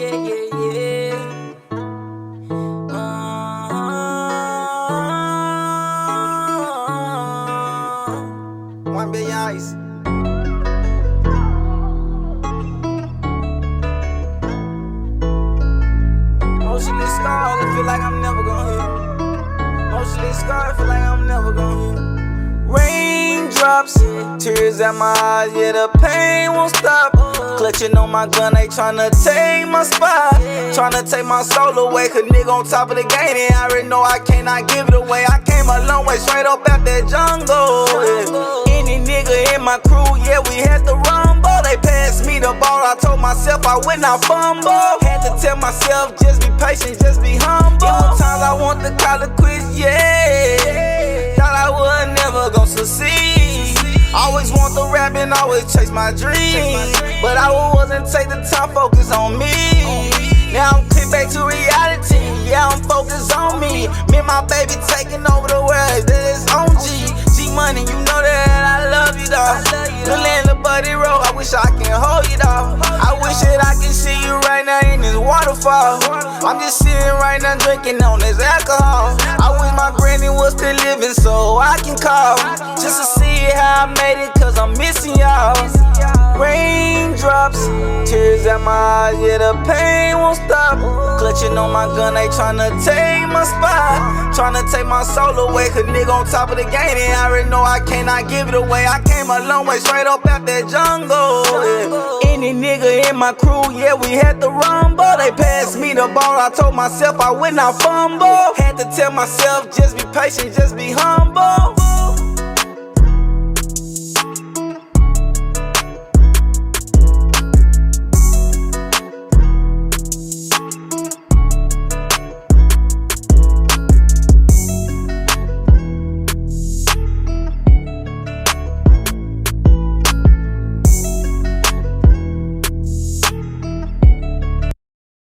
yeah, yeah, yeah. Ynbhyoungice. Emotionally scarred, I feel like I'm never gonna heal. Emotionally scarred, I feel like I'm never gonna heal. Raindrops, tears at my eyes, yeah, the pain won't stop. Clutching on my gun, they tryna take my spot. Tryna take my soul away, cause nigga on top of the game, and I already know I cannot give it away. I came a long way straight up out that jungle. Yeah. Any nigga in my crew, yeah, we had to rumble. They passed me the ball, I told myself I would not fumble. Had to tell myself, just be patient, just be humble. Even times I want to call it quits, yeah. Thought I was never gonna succeed. Always want the rap and always chase my dreams, but I wasn't take the time, focus on me. Now I'm click back to reality, yeah, I'm focused on me. Me and my baby taking over the world, that is on G. G-Money, you know that I love you, dawg. The land of Buddy Road, I wish I can hold you, dawg. I wish that I can see you right now in this waterfall. I'm just sitting right now drinking on this alcohol. I wish my granny was still living so I can call, just to see how I made it, cause I'm missing y'all. Raindrops, tears at my eyes, yeah, the pain won't stop. Clutching on my gun, they tryna take my spot. Tryna take my soul away, cause nigga on top of the game, and I already know I cannot give it away. I came a long way straight up out that jungle. Yeah. Any nigga in my crew, yeah, we had to rumble. They passed me the ball, I told myself I would not fumble. Had to tell myself, just be patient, just be humble.